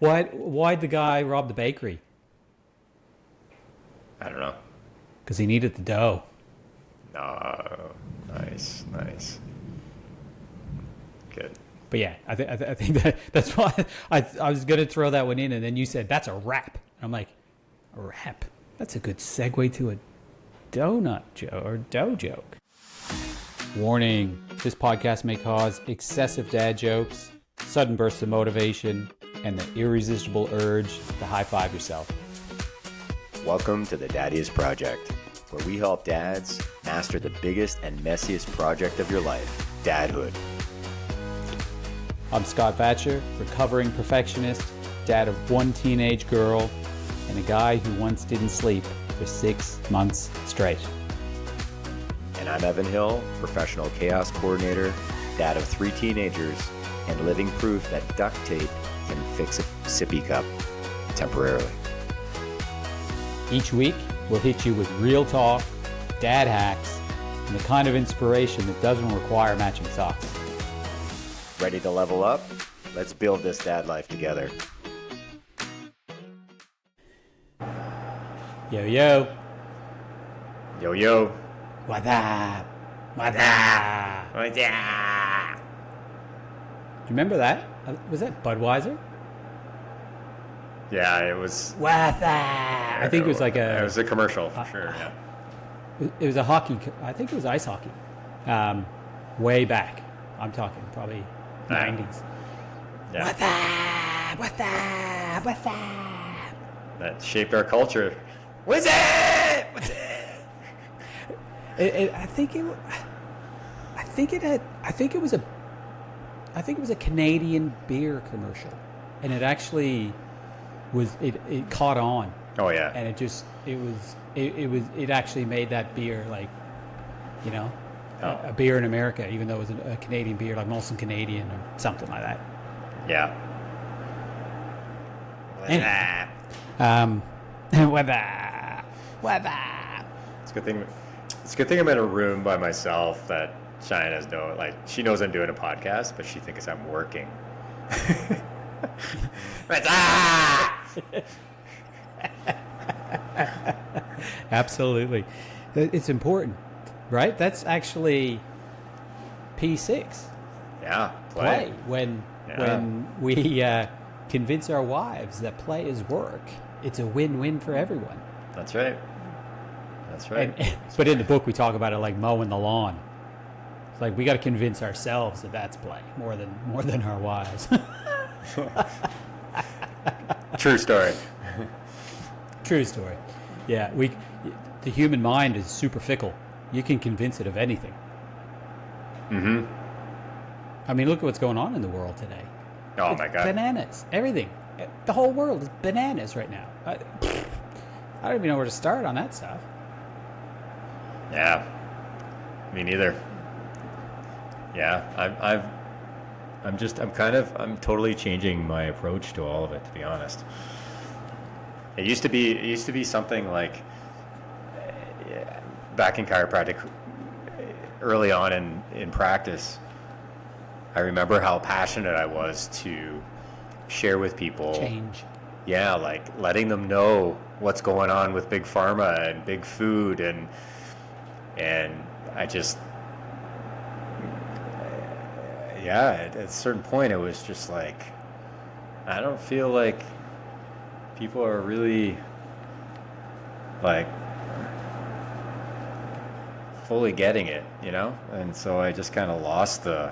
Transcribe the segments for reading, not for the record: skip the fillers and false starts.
Why'd the guy rob the bakery? I don't know. Because he needed the dough. No, nice. Good. But yeah, I think that's why I was gonna throw that one in, and then you said that's a wrap. I'm like, a wrap? That's a good segue to a donut joke or dough joke. Warning: this podcast may cause excessive dad jokes, sudden bursts of motivation, and the irresistible urge to high five yourself. Welcome to the Dadeus Project, where we help dads master the biggest and messiest project of your life, dadhood. I'm Scott Vatcher, recovering perfectionist, dad of one teenage girl, and a guy who once didn't sleep for 6 months straight. And I'm Evan Hill, professional chaos coordinator, dad of 3 teenagers, and living proof that duct tape can fix a sippy cup temporarily. Each week, we'll hit you with real talk, dad hacks, and the kind of inspiration that doesn't require matching socks. Ready to level up? Let's build this dad life together. Yo, yo. Yo, yo. What up? What up? What's up? You remember that? Was that Budweiser? Yeah, it was. What up? I think it was like a... It was a commercial, for sure, yeah. It was a hockey... I think it was ice hockey. Way back. I'm talking probably 90s. Yeah. What's up? What's up? What's up? That shaped our culture. What's it? What's it? I think it was a Canadian beer commercial, and it actually was. It caught on. Oh yeah. And it actually made that beer like, you know, a beer in America, even though it was a Canadian beer, like Molson Canadian or something like that. Yeah. Anyway, weather. It's a good thing. It's a good thing I'm in a room by myself that China's she knows I'm doing a podcast, but she thinks I'm working. Absolutely. It's important, right? That's actually P6. Yeah, play. When we convince our wives that play is work, it's a win-win for everyone. That's right. But in the book, we talk about it like mowing the lawn. It's like we got to convince ourselves that that's play more than our wives. True story. True story. Yeah, the human mind is super fickle. You can convince it of anything. Mm-hmm. I mean, look at what's going on in the world today. Oh it's my God. Bananas. Everything. The whole world is bananas right now. I don't even know where to start on that stuff. Yeah. Me neither. Yeah, I'm totally changing my approach to all of it, to be honest. It used to be something like back in chiropractic early on in practice. I remember how passionate I was to share with people. Change. Yeah, like letting them know what's going on with big pharma and big food and I just at a certain point it was just like I don't feel like people are really like fully getting it, you know? And so I just kind of lost the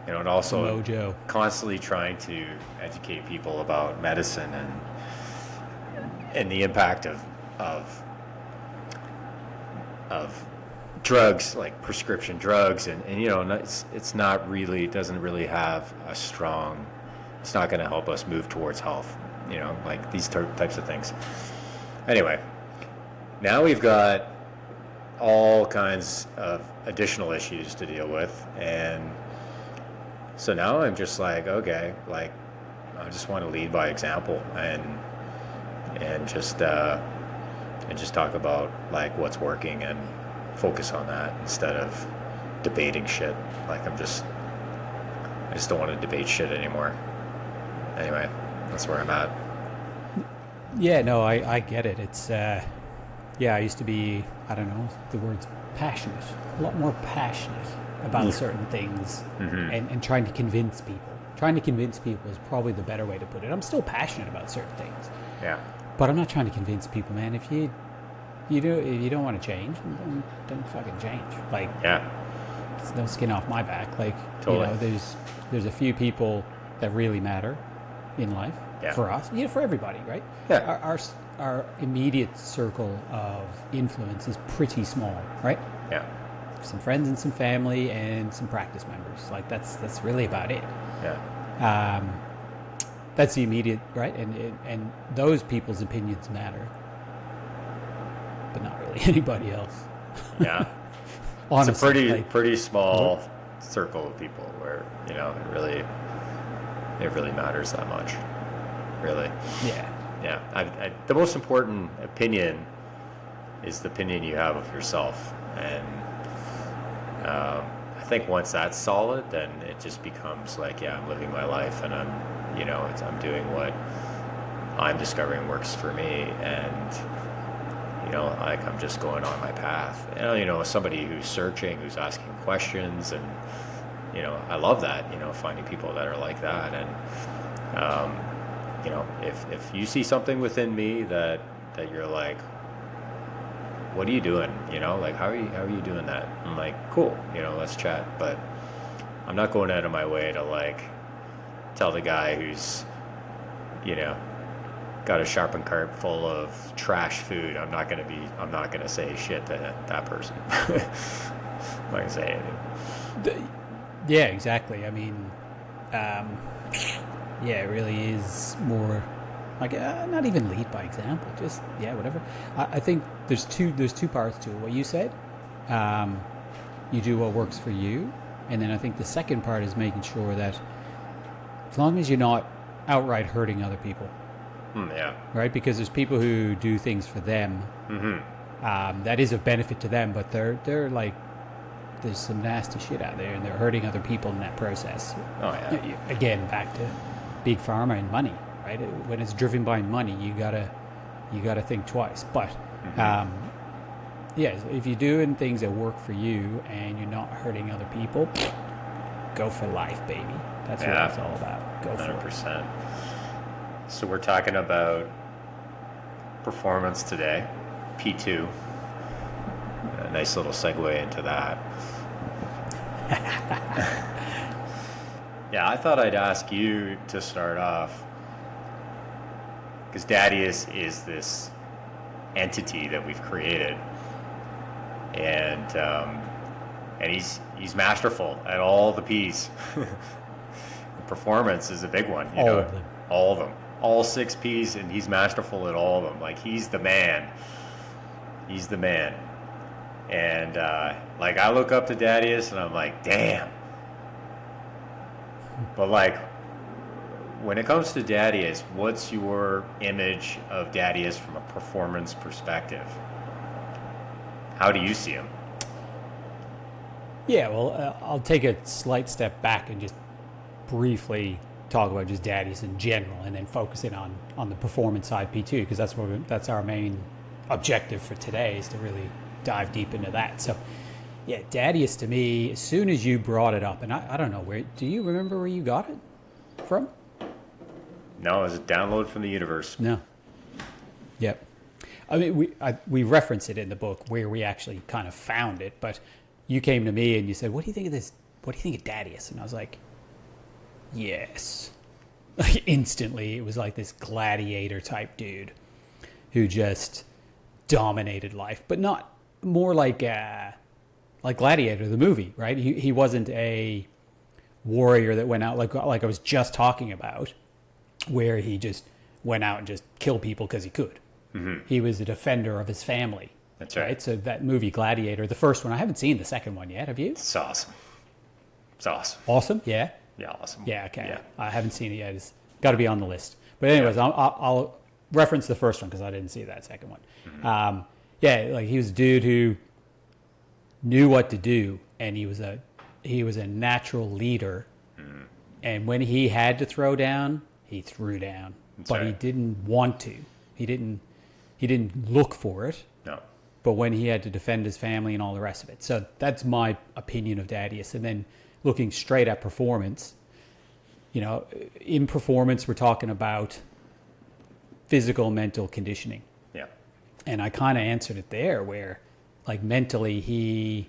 and also mojo. Constantly trying to educate people about medicine and the impact of drugs, like prescription drugs, and it's not really, doesn't really have a strong, it's not going to help us move towards health, like these types of things. Anyway, now we've got all kinds of additional issues to deal with, and so now I'm just like, okay, like I just want to lead by example and just talk about like what's working and focus on that instead of debating shit. Like I just don't want to debate shit anymore. anyway, that's where I'm at. Yeah, no, I get it. It's, I used to be, I don't know, the word's passionate, a lot more passionate about certain things and trying to convince people. Trying to convince people is probably the better way to put it. I'm still passionate about certain things. Yeah. But I'm not trying to convince people, man. If you don't want to change, don't fucking change. Like, there's no skin off my back. Like, totally. There's a few people that really matter in life for us, for everybody, right? Yeah. Our immediate circle of influence is pretty small, right? Yeah. Some friends and some family and some practice members. Like that's really about it. Yeah. That's the immediate, right? And those people's opinions matter, but not really anybody else. Yeah. Honestly, it's a pretty small circle of people where it really matters that much. Really. Yeah. Yeah. The most important opinion is the opinion you have of yourself, and I think once that's solid, then it just becomes like, I'm living my life, and I'm doing what I'm discovering works for me, and like I'm just going on my path. And somebody who's searching, who's asking questions, and I love that. Finding people that are like that, and if you see something within me that you're like, what are you doing? Like, how are you doing that? I'm like, cool, let's chat. But I'm not going out of my way to like tell the guy who's, got a shopping cart full of trash food. I'm not gonna say shit to that person. I'm not gonna say anything. Yeah, exactly. I mean, it really is more like not even lead by example. Just whatever. I think there's two parts to it. What you said, you do what works for you, and then I think the second part is making sure that as long as you're not outright hurting other people. Right, because there's people who do things for them that is of benefit to them, but they're like, there's some nasty shit out there, and they're hurting other people in that process. Oh yeah. Again, back to big pharma and money, right? When it's driven by money, you gotta think twice. But if you're doing things that work for you and you're not hurting other people, go for life, baby. That's what it's all about. Go for 100%. So we're talking about performance today, P2. A nice little segue into that. I thought I'd ask you to start off, because Dadeus is this entity that we've created, and he's masterful at all the P's. Performance is a big one, all of them. All 6 P's, and he's masterful at all of them. Like, he's the man. And like, I look up to Dadeus and I'm like, damn. But like, when it comes to Dadeus, what's your image of Dadeus from a performance perspective? How do you see him? Yeah, well, I'll take a slight step back and just briefly talk about just Dadeus in general, and then focus in on the performance side P2, because that's our main objective for today, is to really dive deep into that. So Dadeus, to me, as soon as you brought it up, and I don't know, do you remember where you got it from? No, it was a download from the universe. No. Yep. I mean, we reference it in the book where we actually kind of found it, but you came to me and you said, what do you think of this? What do you think of Dadeus? And I was like, yes. Like, instantly, it was like this gladiator type dude who just dominated life, but not more like Gladiator, the movie, right? He wasn't a warrior that went out like I was just talking about, where he just went out and just killed people because he could. Mm-hmm. He was a defender of his family. That's right. So that movie Gladiator, the first one, I haven't seen the second one yet. Have you? It's awesome. It's awesome. Awesome? Yeah? Yeah, awesome. Yeah, okay. Yeah. I haven't seen it yet. It's got to be on the list. But anyways, I'll reference the first one because I didn't see that second one. Mm-hmm. Like, he was a dude who knew what to do, and he was a natural leader. Mm-hmm. And when he had to throw down, he threw down. That's But right. he didn't want to. He didn't look for it. No. But when he had to defend his family and all the rest of it. So that's my opinion of Dadeus. And then looking straight at performance, you know, in performance, we're talking about physical, mental conditioning. Yeah. And I kind of answered it there where, like, mentally, he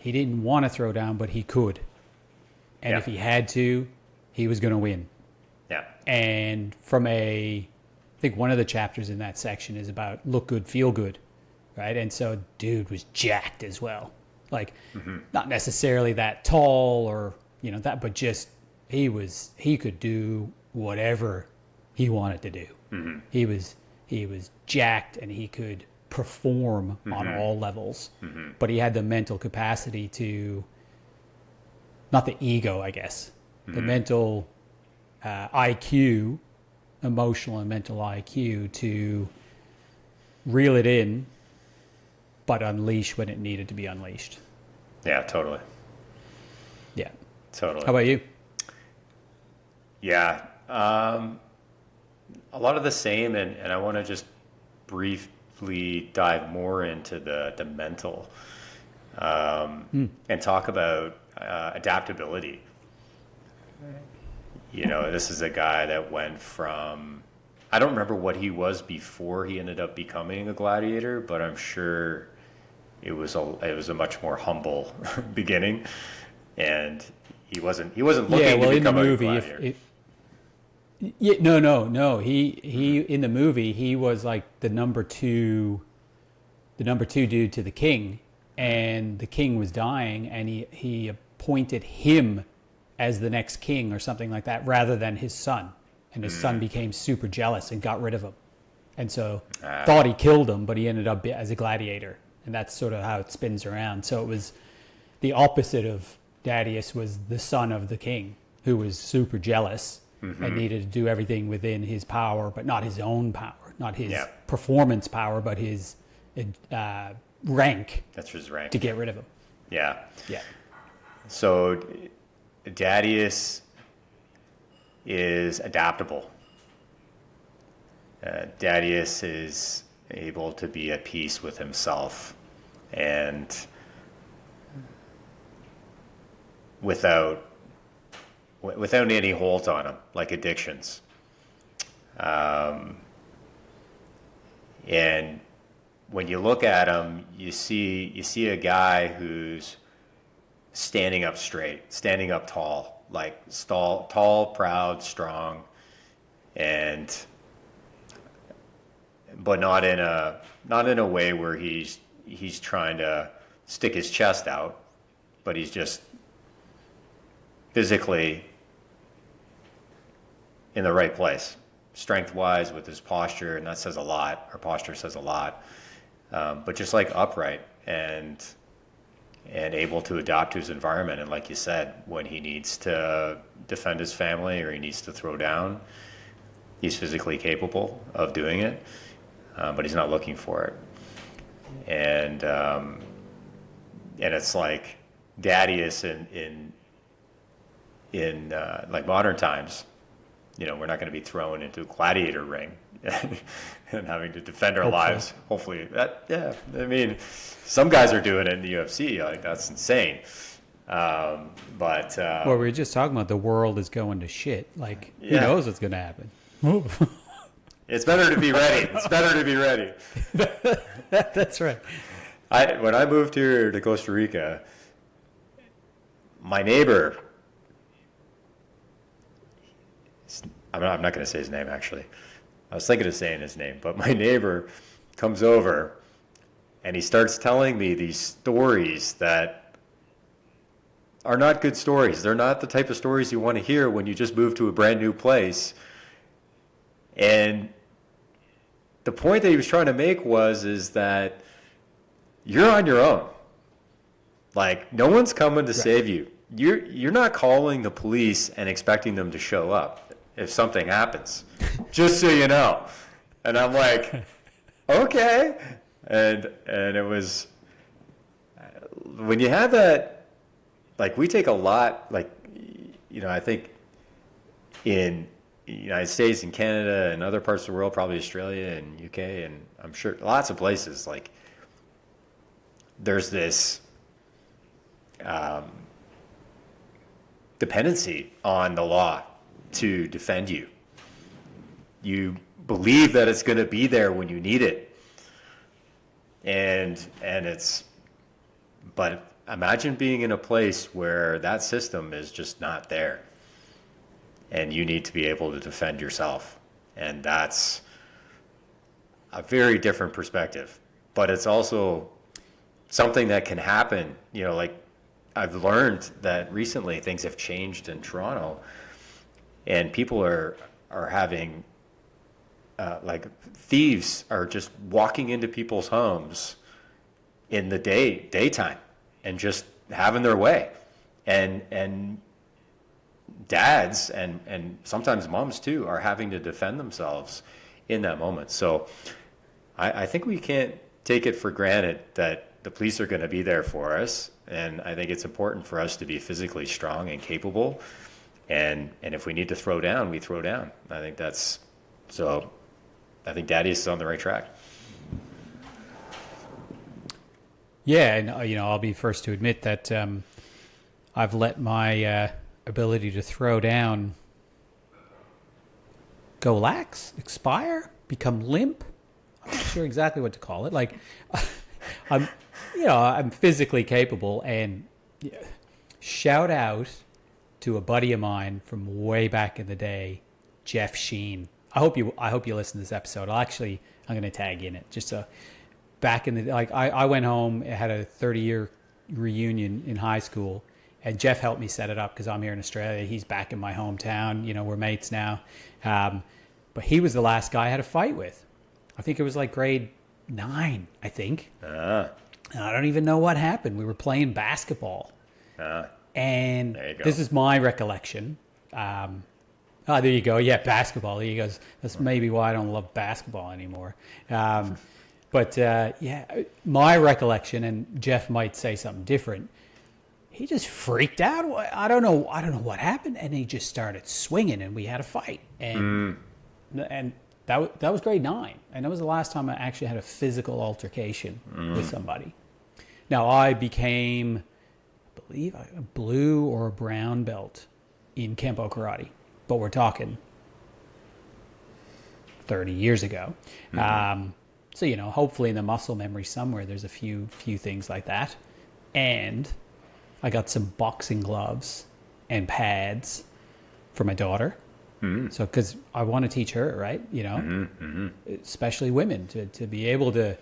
didn't want to throw down, but he could. And Yeah. if he had to, he was going to win. Yeah. And I think one of the chapters in that section is about look good, feel good, right? And so dude was jacked as well. Like, not necessarily that tall or, you know, that, but just he could do whatever he wanted to do. He was jacked and he could perform on all levels, but he had the mental capacity to, not the ego, I guess, the mental IQ, emotional and mental IQ to reel it in, but unleash when it needed to be unleashed. Yeah, totally. Yeah. Totally. How about you? Yeah. A lot of the same, and I want to just briefly dive more into the mental and talk about adaptability. You know, this is a guy that went from, I don't remember what he was before he ended up becoming a gladiator, but I'm sure it was a much more humble beginning, and he wasn't looking to become a gladiator. No. He in the movie he was like the number two dude to the king, and the king was dying, and he appointed him as the next king or something like that, rather than his son. And his son became super jealous and got rid of him, and so thought he killed him, but he ended up as a gladiator, and that's sort of how it spins around. So it was the opposite of Dadeus, was the son of the king who was super jealous and needed to do everything within his power, but not his own power, not his performance power, but his rank. That's his rank. To get rid of him. Yeah. Yeah. So Dadeus is adaptable. Dadeus is able to be at peace with himself and without any holds on him, like addictions. And when you look at him, you see a guy who's standing up straight, standing up tall, like tall, proud, strong, but not in a way where he's trying to stick his chest out, but he's just physically in the right place, strength-wise, with his posture, and that says a lot. Our posture says a lot, but just like upright and able to adapt to his environment. And like you said, when he needs to defend his family or he needs to throw down, he's physically capable of doing it, but he's not looking for it. And it's like Dadeus in like modern times. You know, we're not going to be thrown into a gladiator ring and having to defend our lives. Hopefully, I mean, some guys are doing it in the UFC. Like, that's insane. Well, we were just talking about the world is going to shit. Like, who knows what's going to happen? It's better to be ready. It's better to be ready. That's right. When I moved here to Costa Rica, my neighbor, I'm not going to say his name, actually. I was thinking of saying his name, but my neighbor comes over and he starts telling me these stories that are not good stories. They're not the type of stories you want to hear when you just move to a brand new place. And the point that he was trying to make is that you're on your own. Like, no one's coming to save you. You're not calling the police and expecting them to show up if something happens, just so you know. And I'm like, okay. And it was, when you have that, like, we take a lot, like, you know, I think in United States and Canada and other parts of the world, probably Australia and UK, and I'm sure lots of places, like there's this dependency on the law to defend you. You believe that it's going to be there when you need it, and it's. But imagine being in a place where that system is just not there, and you need to be able to defend yourself, and that's a very different perspective. But it's also something that can happen. You know, like I've learned that recently things have changed in Toronto, and people are having like thieves are just walking into people's homes in the daytime and just having their way, and dads and sometimes moms too are having to defend themselves in that moment. So I think we can't take it for granted that the police are going to be there for us, and I think it's important for us to be physically strong and capable, and if we need to throw down, we throw down. I think that's so. I think Dadeus is on the right track. Yeah, and you know, I'll be first to admit that I've let my ability to throw down go lax, expire, become limp. I'm not sure exactly what to call it. Like, I'm physically capable, and shout out to a buddy of mine from way back in the day, Jeff Sheen. I hope you listen to this episode. I'm going to tag in it just so. Back in the I went home. It had a 30-year reunion in high school, and Jeff helped me set it up because I'm here in Australia. He's back in my hometown. You know, we're mates now. But he was the last guy I had a fight with. I think it was like grade 9. I think. And I don't even know what happened. We were playing basketball, and this is my recollection. There you go. Yeah, basketball. He goes. That's maybe why I don't love basketball anymore. But my recollection, and Jeff might say something different. He just freaked out. I don't know what happened, and he just started swinging, and we had a fight. And that was grade 9, and that was the last time I actually had a physical altercation with somebody. Now I became, I believe, a blue or a brown belt in Kempo karate, but we're talking 30 years ago. So, you know, hopefully in the muscle memory somewhere, there's a few things like that. And I got some boxing gloves and pads for my daughter. So, because I want to teach her, right? You know, especially women, to be able to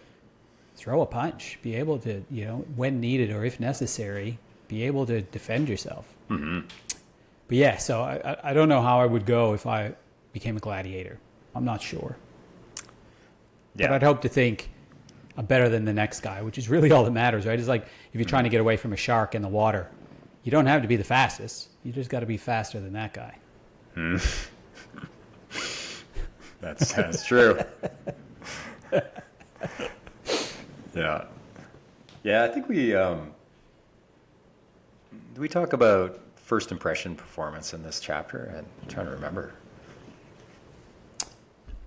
throw a punch, be able to, you know, when needed or if necessary, be able to defend yourself. But yeah, so I don't know how I would go if I became a gladiator. I'm not sure. Yeah. But I'd hope to think I'm better than the next guy, which is really all that matters, right? It's like if you're trying to get away from a shark in the water, you don't have to be the fastest. You just got to be faster than that guy. That's true. Yeah. I think we talk about first impression performance in this chapter? I'm trying to remember.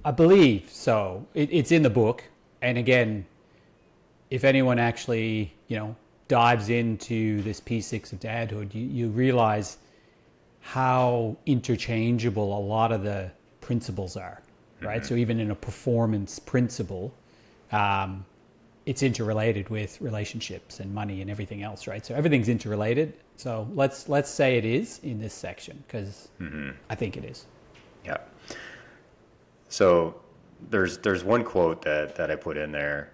I believe so. It's in the book. And again, if anyone actually, you know, dives into this P6 of dadhood, you realize how interchangeable a lot of the principles are, right? Mm-hmm. So even in a performance principle, it's interrelated with relationships and money and everything else, right? So everything's interrelated. So let's say it is in this section, because I think it is. Yeah. So there's one quote that I put in there,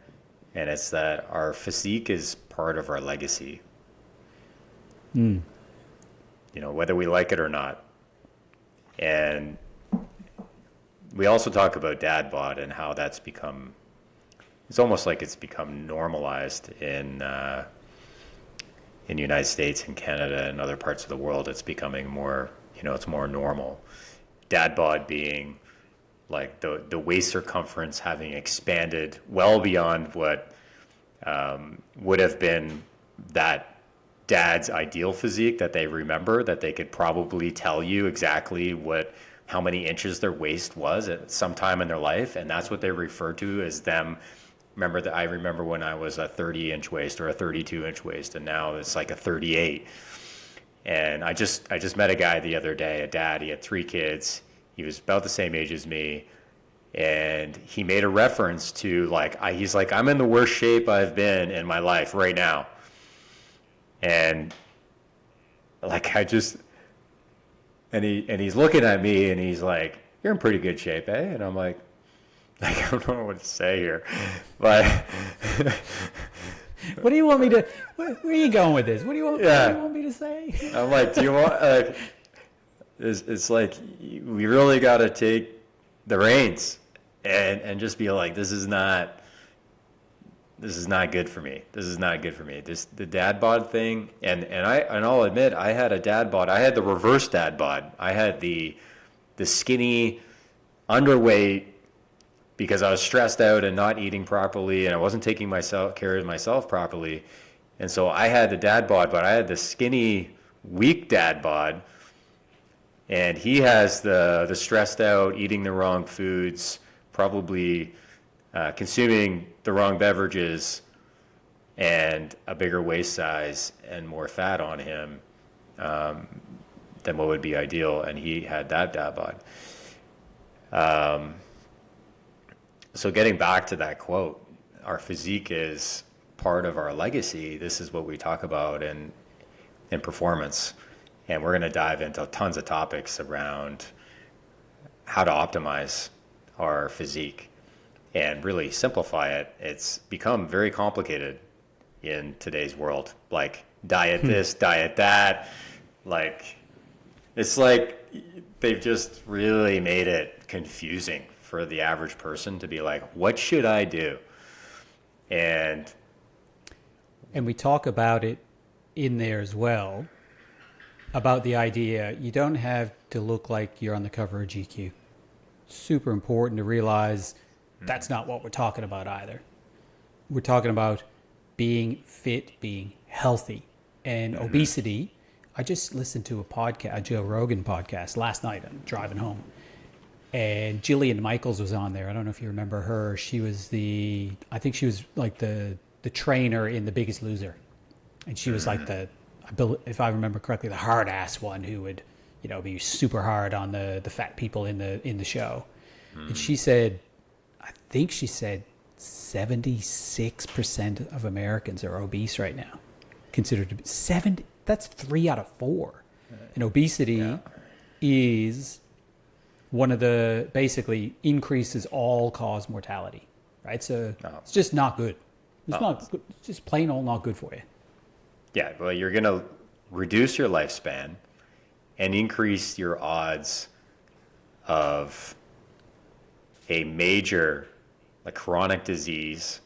and it's that our physique is part of our legacy. You know, whether we like it or not. And we also talk about Dad Bod and how that's become, it's almost like it's become normalized in the United States and Canada and other parts of the world. It's becoming more, you know, it's more normal. Dad Bod being like the waist circumference having expanded well beyond what would have been that dad's ideal physique that they remember, that they could probably tell you exactly what how many inches their waist was at some time in their life, and that's what they refer to as them. I remember when I was a 30-inch waist or a 32-inch waist, and now it's like a 38. And I just met a guy the other day, a dad. He had 3 kids. He was about the same age as me, and he made a reference to he's like, I'm in the worst shape I've been in my life right now. And he's looking at me and he's like, you're in pretty good shape, eh? And I'm like, I don't know what to say here, but what do you want me to? Where are you going with this? What do you want me to say? I'm like, do you want? It's like we really got to take the reins and just be like, this is not good for me. This is not good for me. The dad bod thing, and I'll admit, I had a dad bod. I had the reverse dad bod. I had the skinny, underweight, because I was stressed out and not eating properly, and I wasn't taking care of myself properly. And so I had the dad bod, but I had the skinny, weak dad bod. And he has the stressed out, eating the wrong foods, probably consuming the wrong beverages, and a bigger waist size and more fat on him than what would be ideal. And he had that dad bod. So getting back to that quote, our physique is part of our legacy. This is what we talk about in performance. And we're going to dive into tons of topics around how to optimize our physique and really simplify it. It's become very complicated in today's world. Like diet this, diet that. It's like they've just really made it confusing for the average person to be like, what should I do? And we talk about it in there as well, about the idea you don't have to look like you're on the cover of GQ. Super important to realize that's not what we're talking about either. We're talking about being fit, being healthy, and obesity. I just listened to a Joe Rogan podcast last night. I'm driving home. And Jillian Michaels was on there. I don't know if you remember her. She was I think she was like the trainer in The Biggest Loser. And she was like if I remember correctly, the hard ass one who would, be super hard on the fat people in the show. And she said, I think she said 76% of Americans are obese right now. Considered to be 70. That's 3 out of 4. And obesity is one of basically increases all-cause mortality, right? So it's just not good. It's just plain old not good for you. Yeah, well, you're going to reduce your lifespan and increase your odds of a major chronic disease,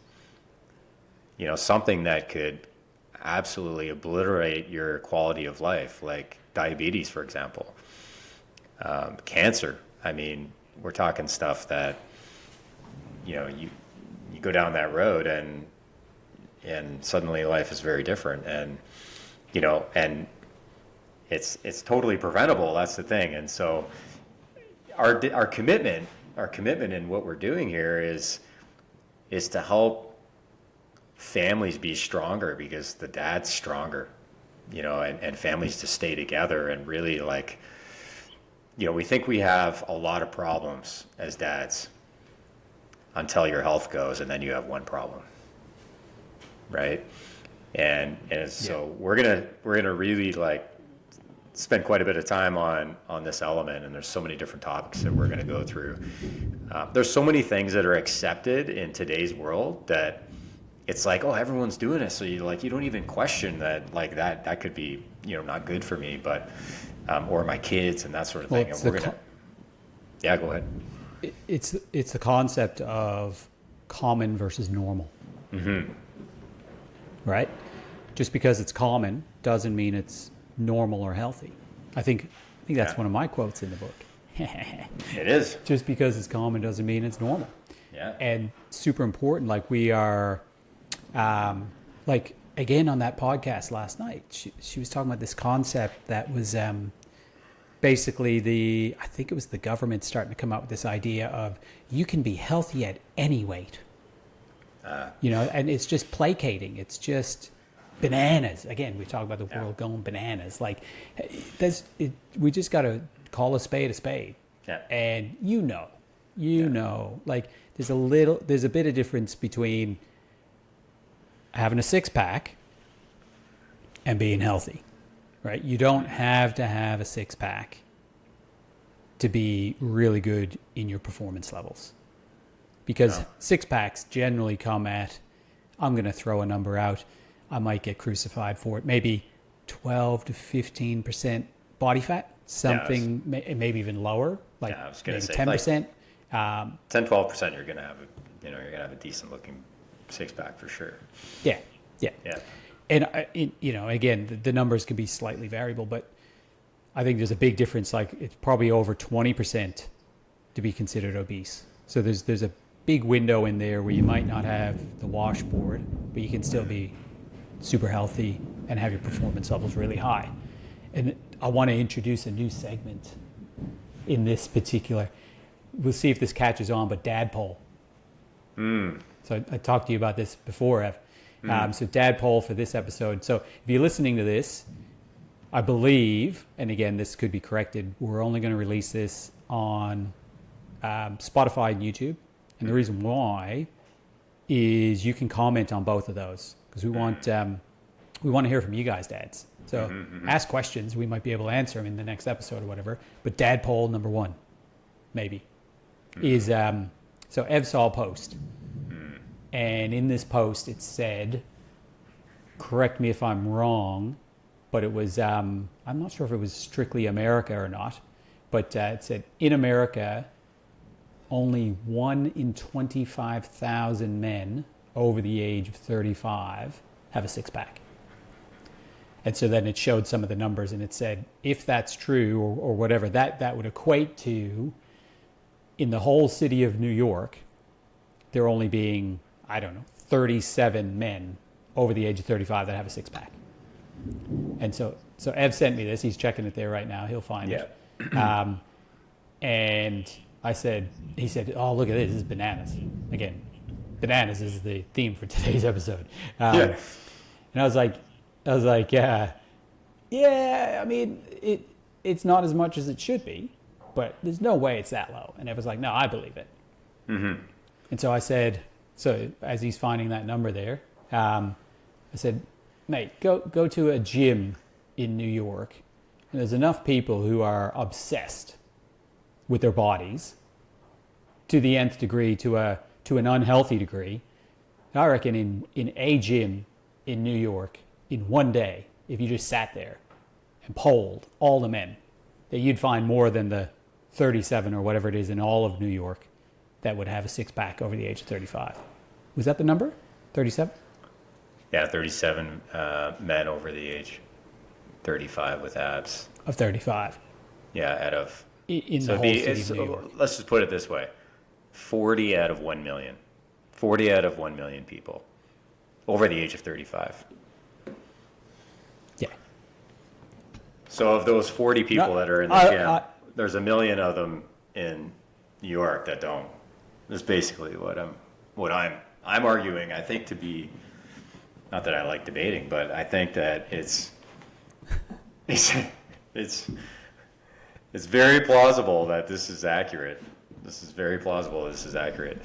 something that could absolutely obliterate your quality of life, like diabetes, for example, cancer. I mean, we're talking stuff that, you go down that road and suddenly life is very different. And, and it's totally preventable. That's the thing. And so our commitment in what we're doing here is to help families be stronger, because the dad's stronger, and families to stay together and really we think we have a lot of problems as dads until your health goes, and then you have one problem, right? And so we're gonna really spend quite a bit of time on this element, and there's so many different topics that we're gonna go through. There's so many things that are accepted in today's world that it's like, oh, everyone's doing it, so you don't even question that that could be not good for me, but or my kids and that sort of thing. And we're gonna go ahead. It's the concept of common versus normal. Right? Just because it's common doesn't mean it's normal or healthy. I think that's one of my quotes in the book. It is. Just because it's common doesn't mean it's normal. Yeah. And super important. We are, again, on that podcast last night, she was talking about this concept that was basically I think it was the government starting to come out with this idea of you can be healthy at any weight. And it's just placating. It's just bananas. Again, we talk about the world going bananas. Like, we just got to call a spade a spade. Yeah. And like there's a bit of difference between having a six pack and being healthy, right? You don't have to have a six pack to be really good in your performance levels, because six packs generally come at, I'm going to throw a number out, I might get crucified for it, maybe 12 to 15% body fat, something maybe even lower, like I was gonna maybe say, 10%. 10-12%, you're gonna have a decent looking six pack for sure. Yeah. And again, the numbers can be slightly variable, but I think there's a big difference. Like, it's probably over 20% to be considered obese. So there's a big window in there where you might not have the washboard, but you can still be super healthy and have your performance levels really high. And I want to introduce a new segment in this particular. We'll see if this catches on, but Dad poll. So I talked to you about this before, Ev. So Dad poll for this episode. So if you're listening to this, I believe, and again, this could be corrected, we're only going to release this on Spotify and YouTube. And the reason why is you can comment on both of those, because we want to hear from you guys, dads. So ask questions. We might be able to answer them in the next episode or whatever. But Dad poll number 1, maybe, is so Ev saw a post. And in this post, it said, correct me if I'm wrong, but it was, I'm not sure if it was strictly America or not, but it said, in America, only 1 in 25,000 men over the age of 35 have a six-pack. And so then it showed some of the numbers, and it said, if that's true or whatever, that would equate to, in the whole city of New York, there only being, 37 men over the age of 35 that have a six-pack. And so Ev sent me this. He's checking it there right now. He'll find it. And he said, oh, look at this. This is bananas. Again, bananas is the theme for today's episode. And I was like, it's not as much as it should be, but there's no way it's that low. And Ev was like, no, I believe it. And so I said, so as he's finding that number there, I said, mate, go to a gym in New York, and there's enough people who are obsessed with their bodies to the nth degree, to an unhealthy degree. I reckon in a gym in New York, in one day, if you just sat there and polled all the men, that you'd find more than the 37 or whatever it is in all of New York that would have a six-pack over the age of 35. Was that the number? 37? Yeah, 37 men over the age 35 with abs. Of 35. Yeah, out of... In the whole city of New York. Let's just put it this way. 40 out of 1 million. 40 out of 1 million people over the age of 35. Yeah. So of those 40 people that are in the gym, there's 1 million of them in New York that don't. That's basically what I'm arguing. I think to be, not that I like debating, but I think that it's very plausible that this is accurate. This is very plausible. This is accurate.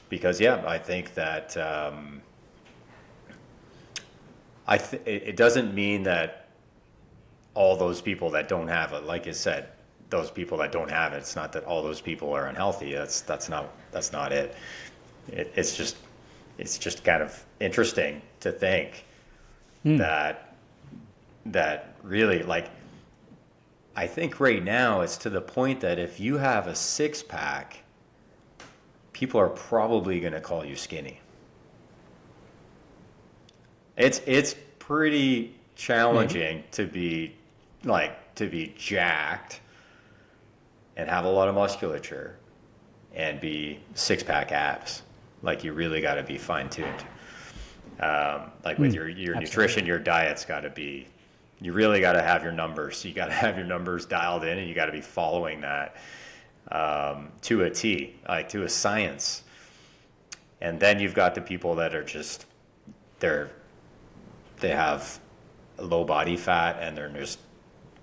Because I think that it doesn't mean that all those people that don't have it, like you said, those people that don't have it, it's not that all those people are unhealthy. That's not it. It's just kind of interesting to think that really, like, I think right now it's to the point that if you have a six-pack, people are probably going to call you skinny. It's pretty challenging to be jacked and have a lot of musculature and be six-pack abs. Like, you really got to be fine-tuned. Like with your nutrition, your diet's got to be You really got to have your numbers. You got to have your numbers dialed in, and you got to be following that to a T, like to a science. And then you've got the people that are just they have low body fat, and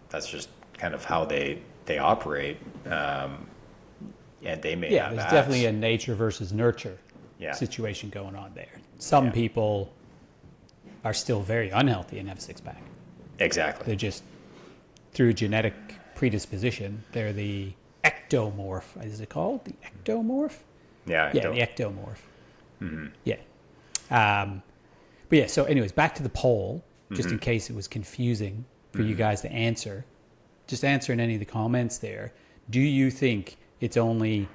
that's just kind of how they operate. And they may have there's abs. definitely a nature versus nurture Yeah. situation going on there. Some people are still very unhealthy and have a six-pack. Exactly. They're just, through genetic predisposition, they're the ectomorph. Is it called? The ectomorph? Yeah. Yeah, the ectomorph. Mm-hmm. Yeah. But yeah, so anyways, back to the poll, just in case it was confusing for you guys to answer. Just answer in any of the comments there. Do you think it's only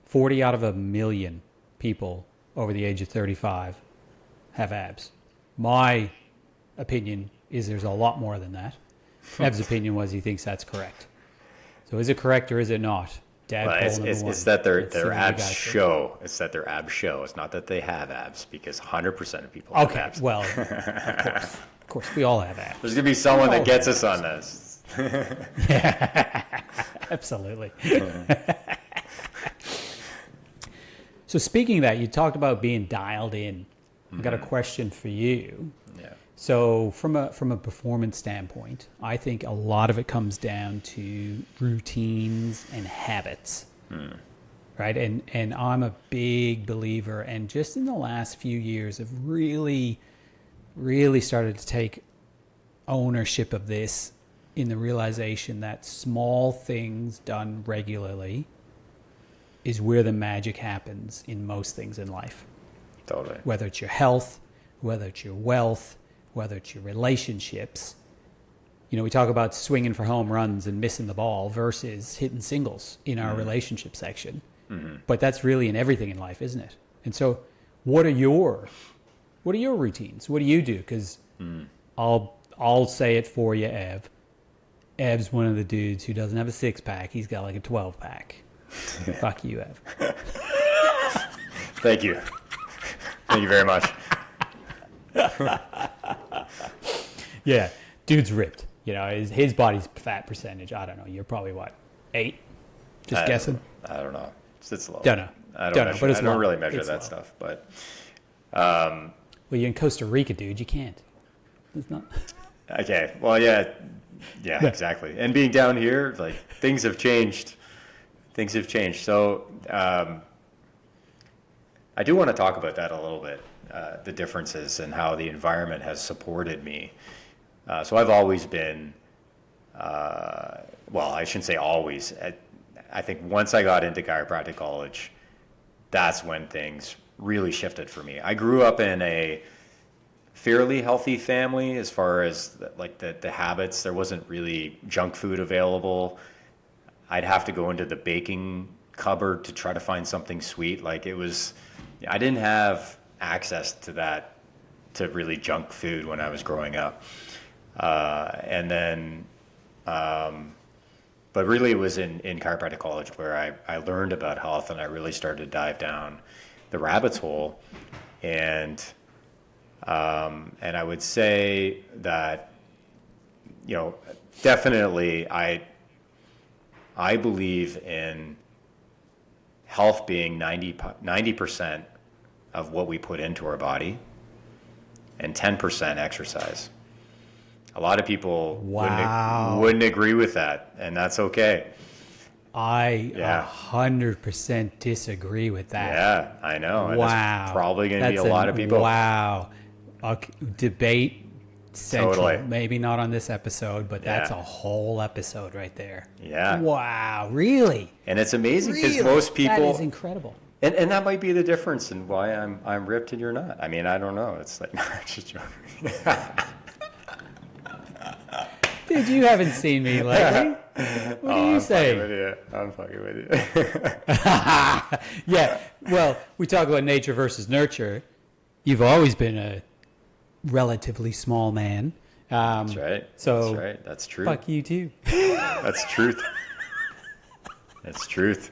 40 out of a million people over the age of 35 have abs? My opinion is there's a lot more than that. Ev's opinion was he thinks that's correct. So is it correct or is it not? Dad, Well, poll number one. it's that their Let's see what you abs guys think. show. It's that their abs show. It's not that they have abs, because 100% of people have Okay, abs. well, of course, we all have abs. There's going to be someone that gets us on this. Absolutely. So speaking of that, you talked about being dialed in. I've got a question for you. Yeah. So from a performance standpoint, I think a lot of it comes down to routines and habits. Right? And I'm a big believer, and just in the last few years have really, really started to take ownership of this, in the realization that small things done regularly is where the magic happens in most things in life. Totally. Whether it's your health, whether it's your wealth, whether it's your relationships. You know, we talk about swinging for home runs and missing the ball versus hitting singles in our relationship section. But that's really in everything in life, isn't it? And so what are your routines? What do you do? Because I'll say it for you, Ev. Ev's one of the dudes who doesn't have a six-pack. He's got like a 12-pack. Fuck you, Ev. Thank you. Thank you very much. Yeah, dude's ripped. You know, his body's fat percentage, I don't know. You're probably what, 8? Just guessing? I don't know. It's low. Don't know. I don't but it's I don't low. really measure It's that low. stuff, but Well, you're in Costa Rica, dude. You can't. It's not. okay. Well, yeah, exactly. And being down here, like, things have changed. So I do want to talk about that a little bit, the differences and how the environment has supported me. So I've always been, well, I shouldn't say always. I think once I got into chiropractic college, that's when things really shifted for me. I grew up in a fairly healthy family as far as the habits. There wasn't really junk food available. I'd have to go into the baking cupboard to try to find something sweet. Like, it was, I didn't have access to that, to really junk food when I was growing up. And then, but really it was in chiropractic college where I learned about health, and I really started to dive down the rabbit's hole. And I would say that, you know, definitely I believe in health being 90% of what we put into our body and 10% exercise. A lot of people wouldn't agree with that, and that's okay. I 100% disagree with that. Yeah, I know. And there's probably going to be a lot of people. Wow. Okay. Debate central. Totally. Maybe not on this episode, but that's a whole episode right there. Yeah. Wow. Really? And it's amazing because Really? most people. That is incredible. And that might be the difference in why I'm ripped and you're not. I mean, I don't know. It's like, just joking. Dude, you haven't seen me lately. What are you saying? I'm fucking with you. Yeah. Well, we talk about nature versus nurture. You've always been a relatively small man. That's right. So That's right. That's true. Fuck you too. That's truth. That's truth.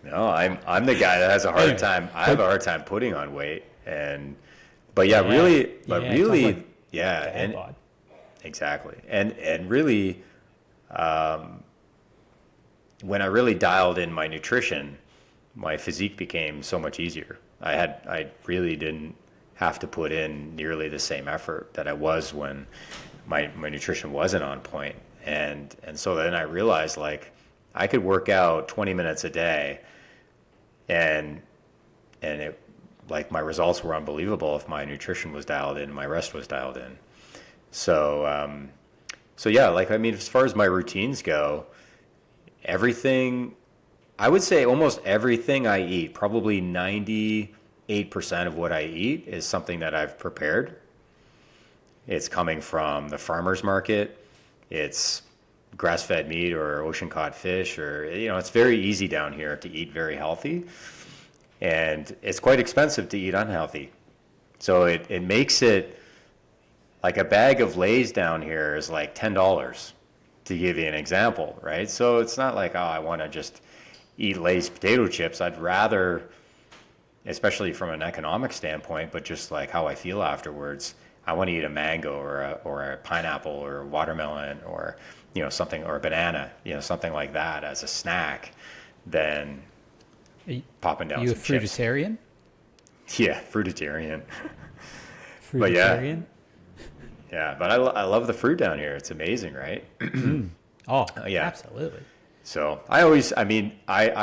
No, I'm the guy that has a hard time. I have a hard time putting on weight, but Dad really, bod. exactly. And really, when I really dialed in my nutrition, my physique became so much easier. I really didn't have to put in nearly the same effort that I was when my nutrition wasn't on point. And so then I realized, like, I could work out 20 minutes a day, and it, like, my results were unbelievable if my nutrition was dialed in, my rest was dialed in. So so yeah, like, I mean, as far as my routines go, everything, I would say almost everything I eat, probably 98% of what I eat is something that I've prepared. It's coming from the farmer's market. It's grass-fed meat or ocean-caught fish, or, it's very easy down here to eat very healthy. And it's quite expensive to eat unhealthy. So it makes it, like, a bag of Lay's down here is like $10, to give you an example, right? So it's not like, oh, I want to just eat Lay's potato chips. I'd rather, especially from an economic standpoint, but just like how I feel afterwards, I want to eat a mango or a pineapple or a watermelon or, something, or a banana, something like that as a snack, than popping down You a some chips. fruitarian? Yeah, fruitarian. But yeah. Fruitarian? Yeah, but I love the fruit down here. It's amazing, right? Oh, yeah. absolutely. So I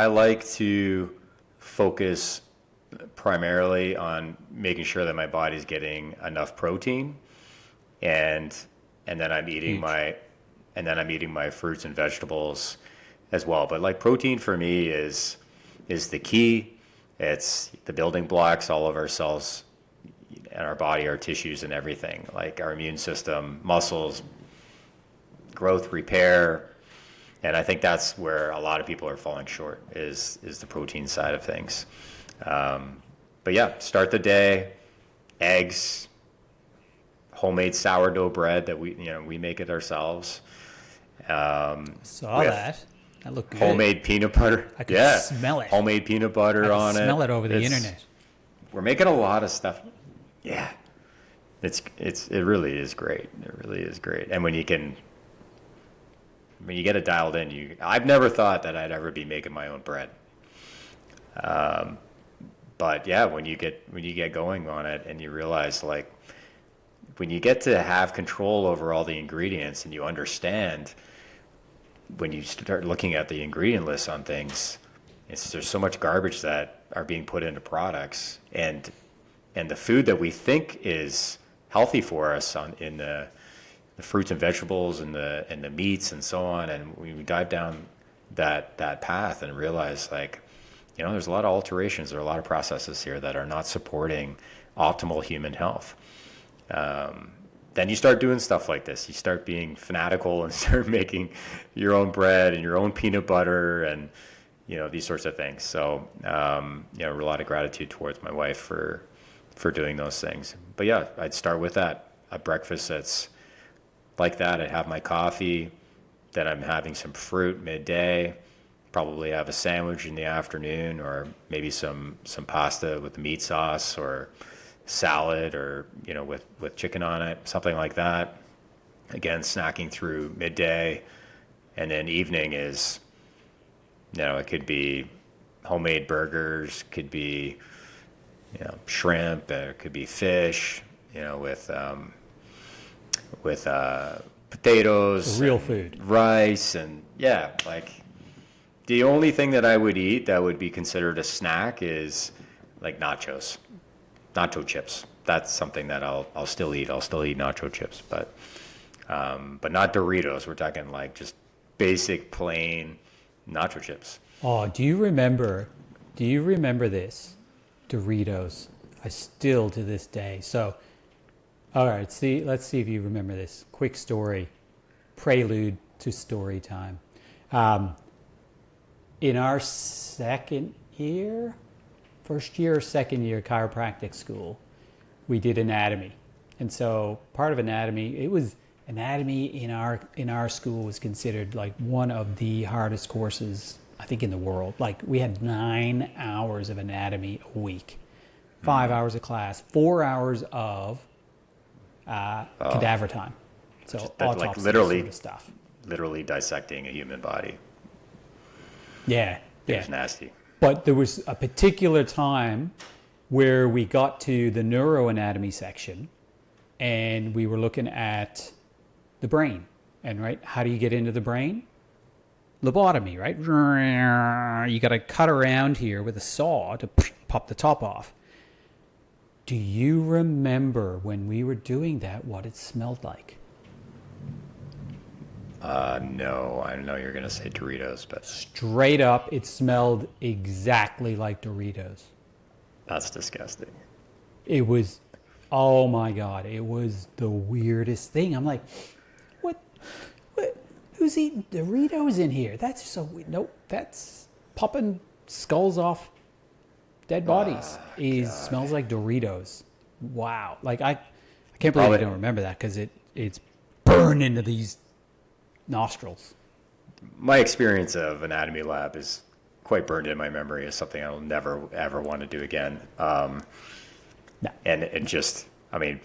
like to focus primarily on making sure that my body's getting enough protein, and then I'm eating my fruits and vegetables as well. But, like, protein for me is the key. It's the building blocks. All of our cells in our body, our tissues and everything, like our immune system, muscles, growth, repair. And I think that's where a lot of people are falling short, is the protein side of things. But yeah, start the day, eggs, homemade sourdough bread that we make it ourselves. Saw that. That looked good. Homemade peanut butter. I could smell it. Homemade peanut butter on it. Smell it over the internet. We're making a lot of stuff. Yeah. It really is great. It really is great. And when you get it dialed in, I've never thought that I'd ever be making my own bread. But yeah, when you get going on it, and you realize, like, when you get to have control over all the ingredients, and you understand, when you start looking at the ingredient list on things, there's so much garbage that are being put into products, and the food that we think is healthy for us in the fruits and vegetables and the meats and so on, and we dive down that path and realize, like, there's a lot of alterations, there are a lot of processes here that are not supporting optimal human health. Then you start doing stuff like this. You start being fanatical and start making your own bread and your own peanut butter and these sorts of things. So a lot of gratitude towards my wife for doing those things. But yeah, I'd start with that, a breakfast that's like that. I'd have my coffee, then I'm having some fruit midday, probably have a sandwich in the afternoon, or maybe some pasta with meat sauce, or salad, or with chicken on it, something like that. Again, snacking through midday, and then evening is, it could be homemade burgers, could be shrimp, it could be fish, with potatoes, real food, rice, and yeah, like, the only thing that I would eat that would be considered a snack is, like, nacho chips. That's something that I'll still eat. I'll still eat nacho chips, but not Doritos. We're talking, like, just basic plain nacho chips. Oh, do you remember this? Doritos. I still, to this day. So, all right, let's see if you remember this. Quick story, prelude to story time. In our first year or second year chiropractic school, we did anatomy. And so part of anatomy, in our school was considered like one of the hardest courses, I think, in the world. Like, we had 9 hours of anatomy a week, 5 hours of class, 4 hours of cadaver time. So Just autopsy literally, sort of stuff. literally dissecting a human body. Yeah, It yeah. was nasty. But there was a particular time where we got to the neuroanatomy section and we were looking at the brain. And right, how do you get into the brain? Lobotomy, right? You got to cut around here with a saw to pop the top off. Do you remember when we were doing that, what it smelled like? No, I know you're going to say Doritos, but Straight up, it smelled exactly like Doritos. that's disgusting. It was, oh my God, it was the weirdest thing. I'm like, what, who's eating Doritos in here? That's so weird. Nope, that's popping skulls off dead bodies. Smells like Doritos. Wow. Like, I can't believe I don't remember that because it's burned into these nostrils. My experience of anatomy lab is quite burned in my memory as something I'll never, ever want to do again. No. And it just, I mean,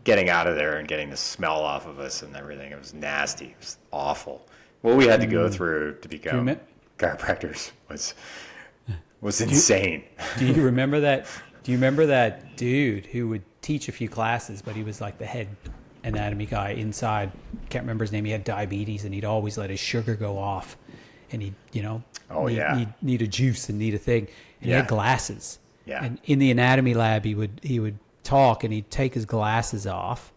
getting out of there and getting the smell off of us and everything, it was nasty. It was awful. What we had to go through to become chiropractors was insane. Do you remember that? Do you remember that dude who would teach a few classes, but he was like the head anatomy guy inside? Can't remember his name. He had diabetes, and he'd always let his sugar go off, and he'd need a juice and need a thing, and he had glasses. Yeah. And in the anatomy lab, he would talk, and he'd take his glasses off,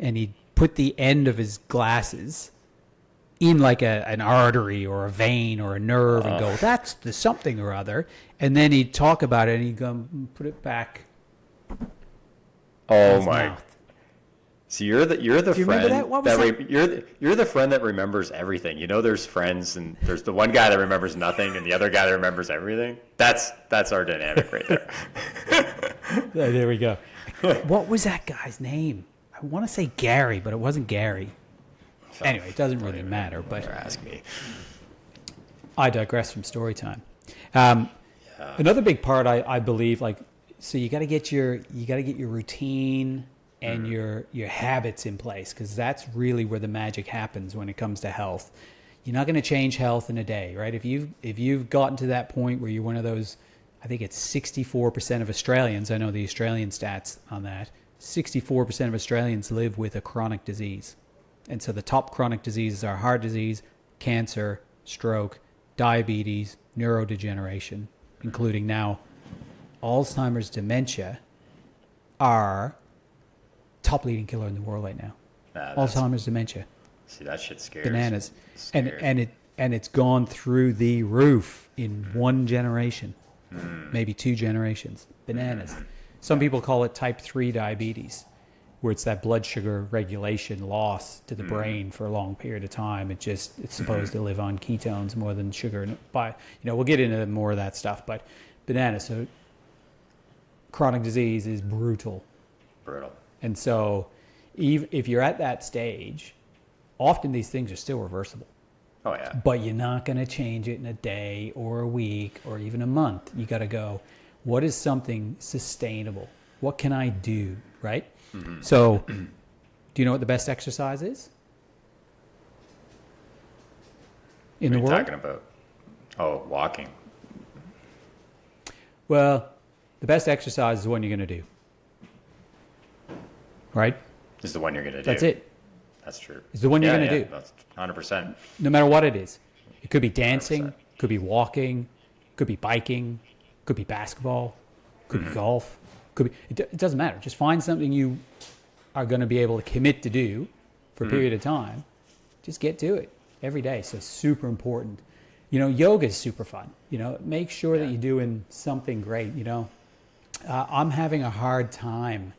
and he'd put the end of his glasses in like an artery or a vein or a nerve and go, that's the something or other. And then he'd talk about it and he'd go, put it back. Oh my. Mouth. So you're the friend that? What was that? You're the friend that remembers everything. You know, there's friends and there's the one guy that remembers nothing and the other guy that remembers everything. That's our dynamic right there. There we go. What was that guy's name? I want to say Gary, but it wasn't Gary. Anyway, it doesn't really matter, but ask me. I digress from story time. Another big part, I believe, like, so you got to get your routine and your habits in place, because that's really where the magic happens when it comes to health. You're not going to change health in a day, right? If you've gotten to that point where you're one of those, I think it's 64% of Australians, I know the Australian stats on that, 64% of Australians live with a chronic disease. And so the top chronic diseases are heart disease, cancer, stroke, diabetes, neurodegeneration, including now Alzheimer's, dementia, are top leading killer in the world right now. Alzheimer's, dementia. See, that shit scares. Bananas. And it's gone through the roof in one generation, maybe 2 generations. Bananas. Some people call it type 3 diabetes, where it's that blood sugar regulation loss to the brain for a long period of time. It's supposed to live on ketones more than sugar. We'll get into more of that stuff, but bananas. So chronic disease is brutal. And so if you're at that stage, often these things are still reversible. Oh, yeah. But you're not going to change it in a day or a week or even a month. You got to go, what is something sustainable? What can I do, right? Mm-hmm. So, do you know what the best exercise is in the world? What are you talking about? Oh, walking. Well, the best exercise is the one you're going to do, right? Is the one you're going to do. That's it. That's true. It's the one you're going to do. That's 100%. No matter what it is. It could be dancing, 100%. Could be walking, could be biking, could be basketball, could be golf. It doesn't matter. Just find something you are going to be able to commit to do for a period of time. Just get to it every day. So it's super important. Yoga is super fun. Make sure that you're doing something great. I'm having a hard time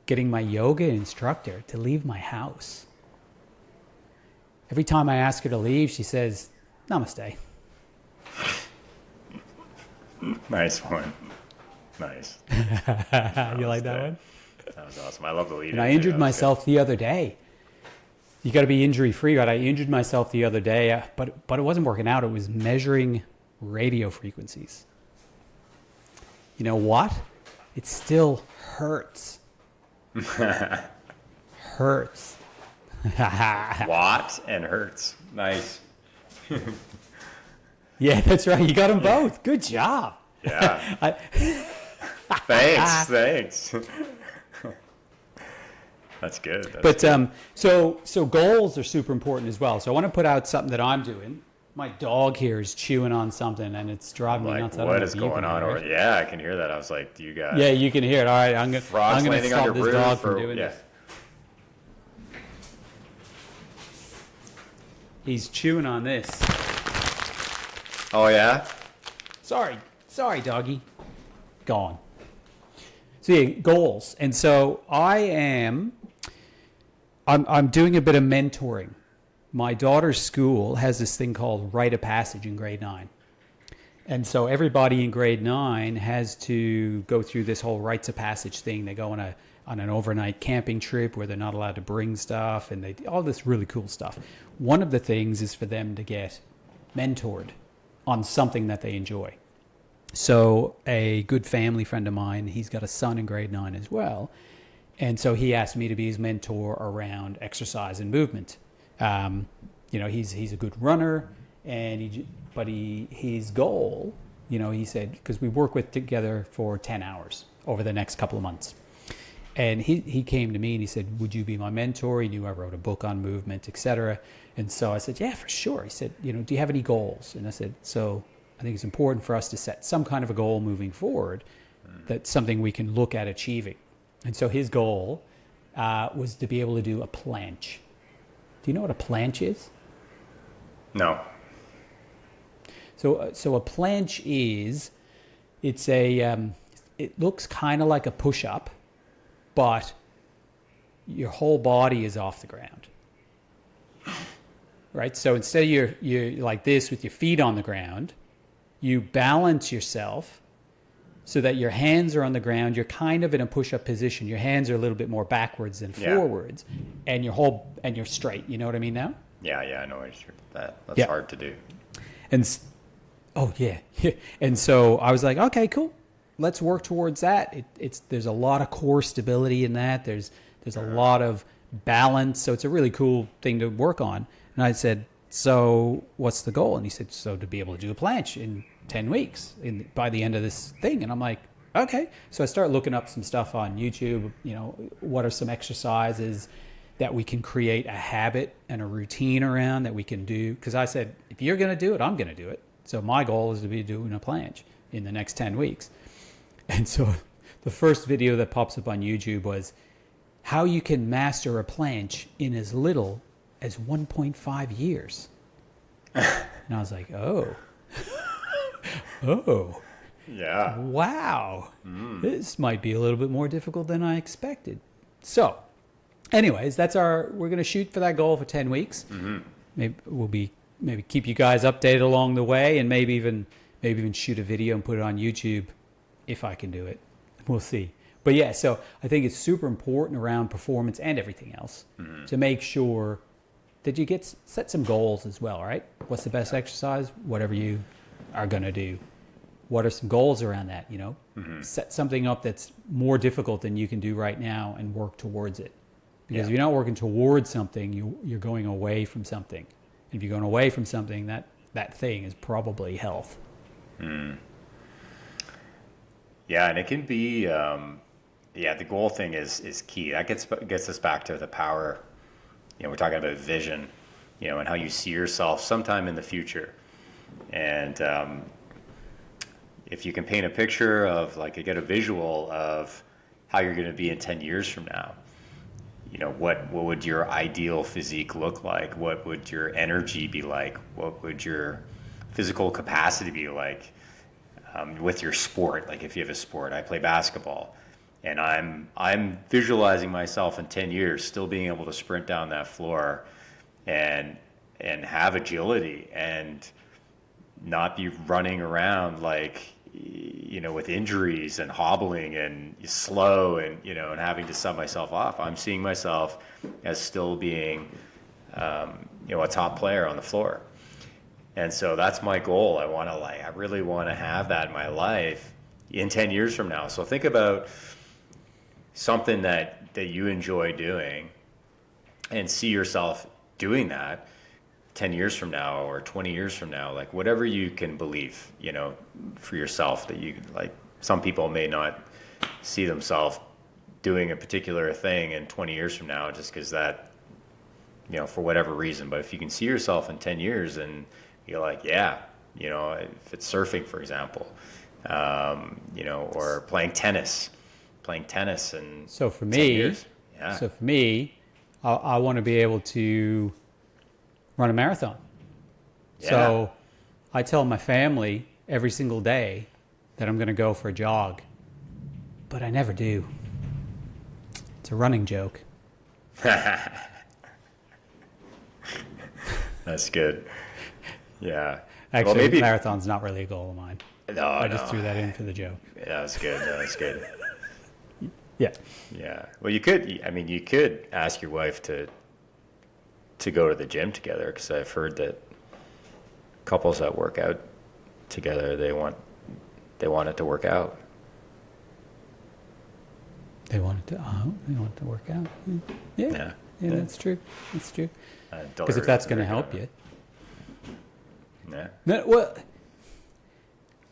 getting my yoga instructor to leave my house. Every time I ask her to leave, she says, "Namaste." Nice one. Nice. You like that one? That was awesome. I love the lead. And I injured myself the other day. You got to be injury free, right? I injured myself the other day, but it wasn't working out. It was measuring radio frequencies. You know what? It still hurts. Hurts. Watt and Hertz. Nice. Yeah, that's right. You got them both. Good job. Yeah. Thanks. That's good. So goals are super important as well. So I want to put out something that I'm doing. My dog here is chewing on something, and it's driving me nuts. What is going on? Or yeah, I can hear that. I was like, "Do you got?" Yeah, you can hear it. All right, I'm gonna stop this dog from doing yeah. this. He's chewing on this. Oh yeah. Sorry, doggy. Gone. So yeah, goals, and so I'm doing a bit of mentoring. My daughter's school has this thing called Rite of Passage in grade 9. And so everybody in grade 9 has to go through this whole rites of passage thing. They go on an overnight camping trip where they're not allowed to bring stuff, and they all this really cool stuff. One of the things is for them to get mentored on something that they enjoy. So a good family friend of mine, he's got a son in grade 9 as well. And so he asked me to be his mentor around exercise and movement. He's a good runner, and his goal, he said, because we work together for 10 hours over the next couple of months. And he came to me and he said, would you be my mentor? He knew I wrote a book on movement, etc. And so I said, yeah, for sure. He said, do you have any goals? And I said, so I think it's important for us to set some kind of a goal moving forward, that's something we can look at achieving. And so his goal was to be able to do a planche. Do you know what a planche is? No. So a planche is, it looks kind of like a push-up, but your whole body is off the ground. Right? So instead of you're like this with your feet on the ground, you balance yourself so that your hands are on the ground. You're kind of in a push-up position. Your hands are a little bit more backwards than forwards, and you're straight. You know what I mean now? Yeah, I know that's hard to do. And and so I was like, okay, cool. Let's work towards that. There's a lot of core stability in that. There's a lot of balance. So it's a really cool thing to work on. And I said, so what's the goal? And he said, so to be able to do a planche in 10 weeks by the end of this thing. And I'm like, okay. So I start looking up some stuff on YouTube, what are some exercises that we can create a habit and a routine around that we can do. Because I said, if you're going to do it, I'm going to do it. So my goal is to be doing a planche in the next 10 weeks. And so the first video that pops up on YouTube was how you can master a planche in as little as 1.5 years. And I was like, oh. Yeah. Wow. This might be a little bit more difficult than I expected. So anyways, we're going to shoot for that goal for 10 weeks. Maybe maybe keep you guys updated along the way, and maybe even shoot a video and put it on YouTube if I can do it. We'll see. But yeah, so I think it's super important around performance and everything else to make sure that you set some goals as well, right? What's the best exercise? Whatever you are going to do. What are some goals around that, Set something up that's more difficult than you can do right now and work towards it. Because if you're not working towards something, you're going away from something. If you're going away from something, that thing is probably health. Yeah, and it can be, the goal thing is key. That gets us back to the power. We're talking about vision, and how you see yourself sometime in the future. And if you can paint a picture of, get a visual of how you're going to be in 10 years from now, what would your ideal physique look like? What would your energy be like? What would your physical capacity be like with your sport? Like if you have a sport, I play basketball, and I'm visualizing myself in 10 years still being able to sprint down that floor and have agility and not be running around with injuries and hobbling and slow and having to sub myself off. I'm seeing myself as still being a top player on the floor. And so that's my goal. I really want to have that in my life in 10 years from now. So think about something that you enjoy doing and see yourself doing that 10 years from now or 20 years from now, like whatever you can believe, for yourself that you like. Some people may not see themselves doing a particular thing in 20 years from now just because that, for whatever reason. But if you can see yourself in 10 years and you're like, yeah, if it's surfing, for example, or playing tennis and So for 10 me, years. Yeah. so for me, I want to be able to run a marathon. Yeah. So I tell my family every single day that I'm going to go for a jog, but I never do. It's a running joke. That's good. Yeah. Actually, well, maybe marathon's not really a goal of mine. No, I just threw that in for the joke. Yeah, that's good. That's good. Yeah. Yeah. Well, you could ask your wife to go to the gym together, because I've heard that couples that work out together, they want it to work out. They want it to work out. Yeah, that's true. That's true. Because if that's going to help you. Yeah. No, well,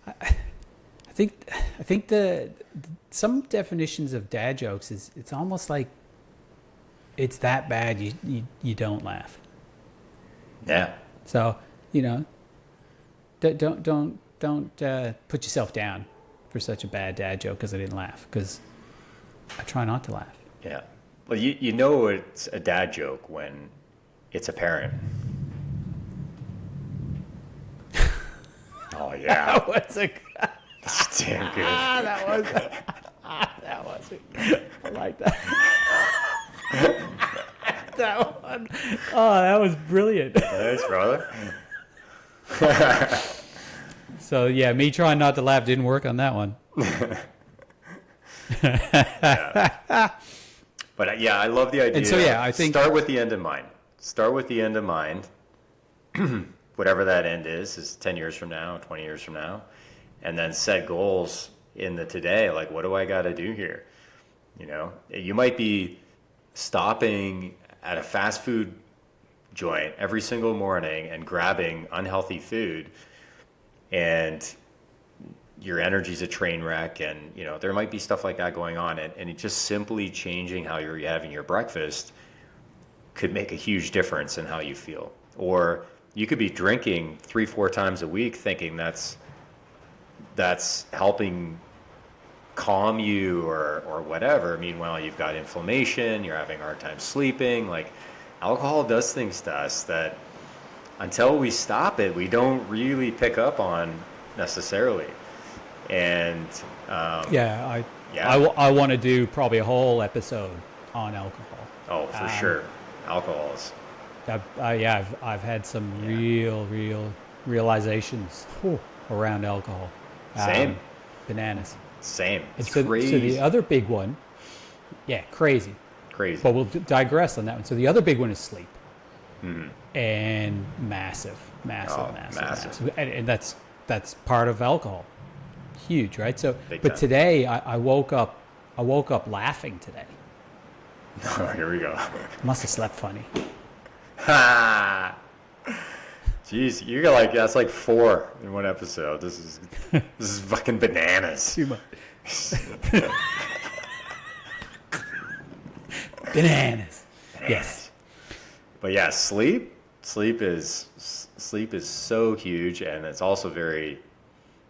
I think some definitions of dad jokes is it's almost like it's that bad you don't laugh. Yeah. So don't put yourself down for such a bad dad joke because I didn't laugh, because I try not to laugh. Yeah. Well, you know it's a dad joke when it's apparent. Oh yeah. That was That's damn good. that was I like that. That one. Oh, that was brilliant. Thanks, brother. So yeah, me trying not to laugh didn't work on that one. Yeah. But yeah, I love the idea. And so yeah, I think start with the end in mind. Start with the end in mind. Whatever that end is 10 years from now, 20 years from now, and then set goals in the today. Like, what do I got to do here? You might be stopping at a fast food joint every single morning and grabbing unhealthy food, and your energy's a train wreck, and there might be stuff like that going on, and it just simply changing how you're having your breakfast could make a huge difference in how you feel. Or you could be drinking 3-4 times a week thinking that's helping calm you or whatever. Meanwhile, you've got inflammation, you're having a hard time sleeping. Like, alcohol does things to us that until we stop it, we don't really pick up on necessarily. And I want to do probably a whole episode on alcohol. Oh, for sure. Alcohols. I've had some real realizations around alcohol. Same. Bananas. Same. It's so, crazy. So the other big one, crazy. But we'll digress on that one. So the other big one is sleep. Mm-hmm. And massive. And that's part of alcohol. Huge, right? So, Big but time. today I woke up laughing today. Oh, here we go. Must have slept funny. Ha! Jeez, you got that's like 4 in one episode. This is fucking bananas. Too much. Bananas. Yes. But yeah, sleep is so huge, and it's also very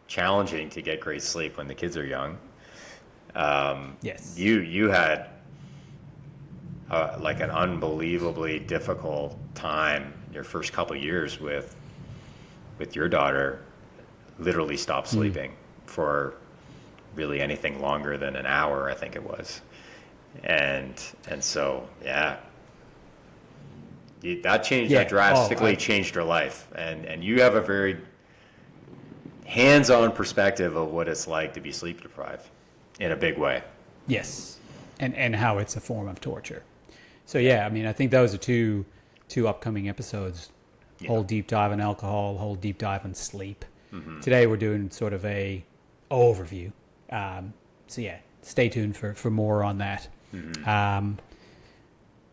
challenging to get great sleep when the kids are young. Yes. You had like an unbelievably difficult time your first couple of years with your daughter. Literally stopped sleeping for really anything longer than an hour, I think it was. And so that changed. That drastically changed her life, and you have a very hands-on perspective of what it's like to be sleep deprived in a big way. Yes, and how it's a form of torture. So I think those are two upcoming episodes. Yeah. Whole deep dive on alcohol, whole deep dive on sleep. Mm-hmm. Today we're doing sort of a overview. Stay tuned for more on that. Mm-hmm.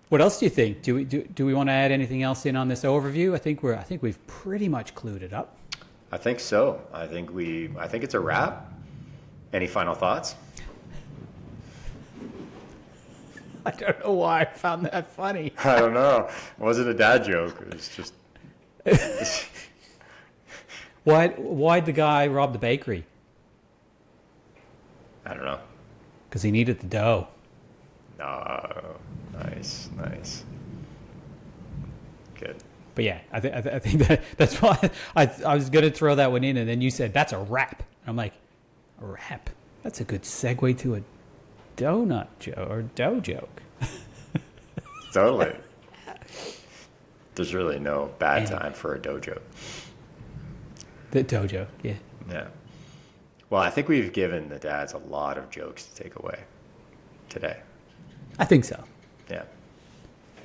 What else do you think? Do we want to add anything else in on this overview? I think we've pretty much clued it up. I think so. I think it's a wrap. Any final thoughts? I don't know why I found that funny. I don't know. It wasn't a dad joke. It was just. Why'd the guy rob the bakery? I don't know. Because he needed the dough. Oh, nice. Good. But yeah, I think that's why I was going to throw that one in, and then you said, that's a wrap. I'm like, a wrap? That's a good segue to a donut joke or dough joke. Totally. There's really no bad time for a dough joke. The dough joke, yeah. Yeah. Well, I think we've given the dads a lot of jokes to take away today. I think so. Yeah.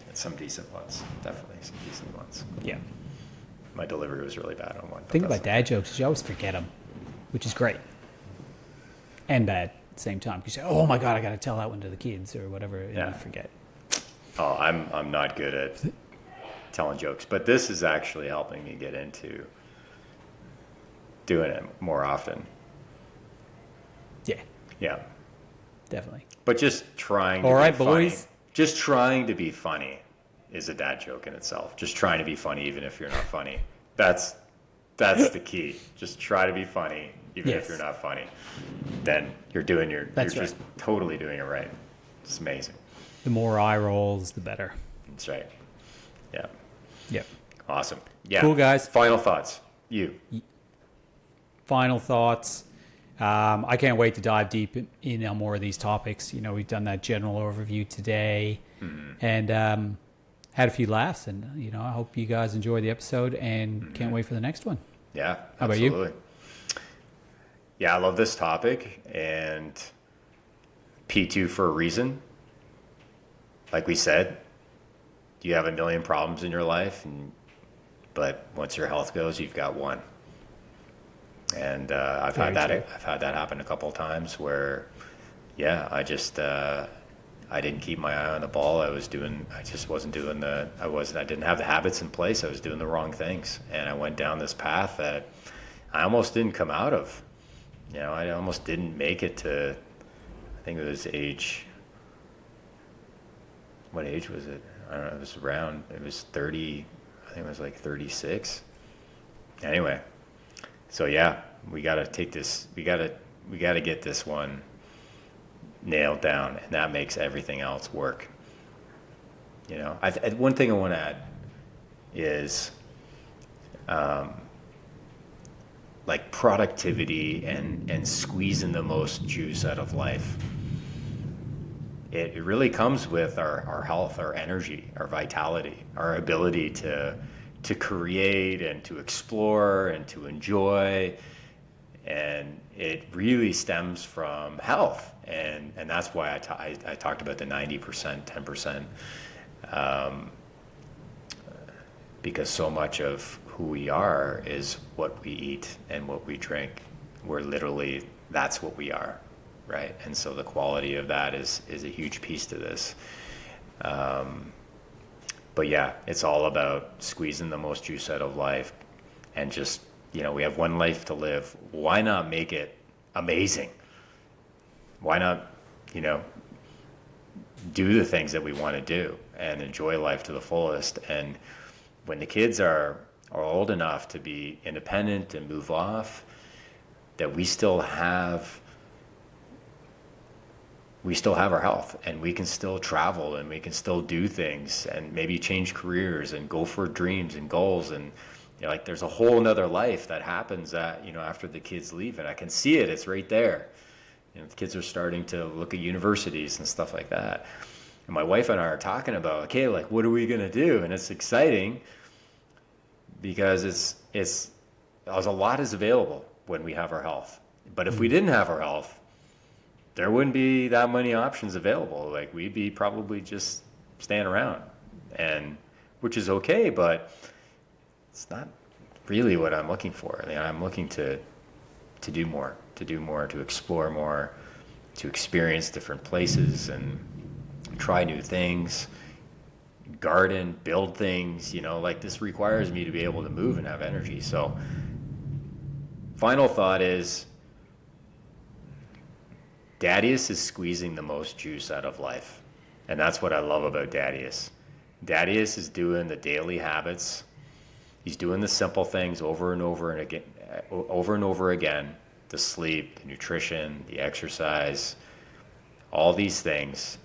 And some decent ones. Definitely some decent ones. Yeah. My delivery was really bad on one. Think about dad jokes is you always forget them, which is great. And bad at the same time. Because you say, oh my God, I got to tell that one to the kids or whatever. And you forget. Oh, I'm not good at telling jokes, but this is actually helping me get into doing it more often. Yeah. Yeah. Definitely. But just trying to All right, be funny. boys. Just trying to be funny is a dad joke in itself. Just trying to be funny even if you're not funny. That's the key. Just try to be funny even if you're not funny. Then you're just totally doing it right. It's amazing. The more eye rolls, the better. That's right. Yeah. Yep. Awesome. Yeah. Cool, guys. Final thoughts. You. Final thoughts. I can't wait to dive deep in on more of these topics. We've done that general overview today and had a few laughs. And, I hope you guys enjoy the episode and can't wait for the next one. Yeah. How about you? Yeah, I love this topic. And P2 for a reason. Like we said, you have a million problems in your life, but once your health goes, you've got one. And I've had that happen a couple of times where, I didn't keep my eye on the ball. I didn't have the habits in place. I was doing the wrong things, and I went down this path that I almost didn't come out of. I almost didn't make it to. I think it was age. What age was it? I don't know. It was 30. I think it was like 36. Anyway. So we got to take this. We got to get this one nailed down, and that makes everything else work. One thing I want to add is, like productivity and squeezing the most juice out of life. It really comes with our health, our energy, our vitality, our ability to create and to explore and to enjoy. And it really stems from health. And that's why I talked about the 90%, 10%, because so much of who we are is what we eat and what we drink. That's what we are, right? And so the quality of that is a huge piece to this. But it's all about squeezing the most juice out of life and just, we have one life to live. Why not make it amazing? Why not, do the things that we want to do and enjoy life to the fullest? And when the kids are old enough to be independent and move off, that we still have our health, and we can still travel, and we can still do things, and maybe change careers and go for dreams and goals. And there's a whole nother life that happens after the kids leave, and I can see it. It's right there. The kids are starting to look at universities and stuff like that. And my wife and I are talking about, okay, like, what are we going to do? And it's exciting because it's a lot is available when we have our health. But if we didn't have our health, there wouldn't be that many options available. Like, we'd be probably just staying around, and which is okay, but it's not really what I'm looking for. I'm looking to do more, to explore more, to experience different places and try new things. garden, build things, like this requires me to be able to move and have energy. So final thought is Dadeus is squeezing the most juice out of life. And that's what I love about Dadeus. Dadeus is doing the daily habits. He's doing the simple things over and over again, the sleep, the nutrition, the exercise, all these things,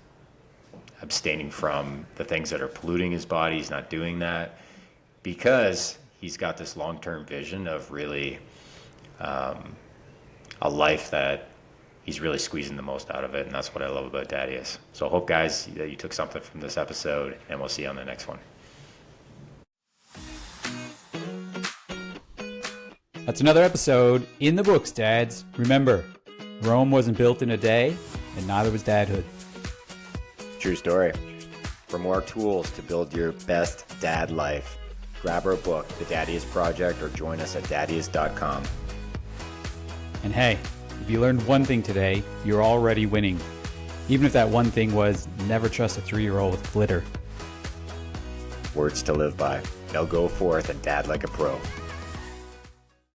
abstaining from the things that are polluting his body. He's not doing that because he's got this long-term vision of really a life that he's really squeezing the most out of it, and that's what I love about Dadeus. So I hope, guys, that you took something from this episode, and we'll see you on the next one. That's another episode in the books, dads. Remember, Rome wasn't built in a day, and neither was dadhood. True story. For more tools to build your best dad life, grab our book, The Dadeus Project, or join us at dadeus.com. And hey, if you learned one thing today, you're already winning. Even if that one thing was never trust a 3-year-old with glitter. Words to live by. Now go forth and dad like a pro.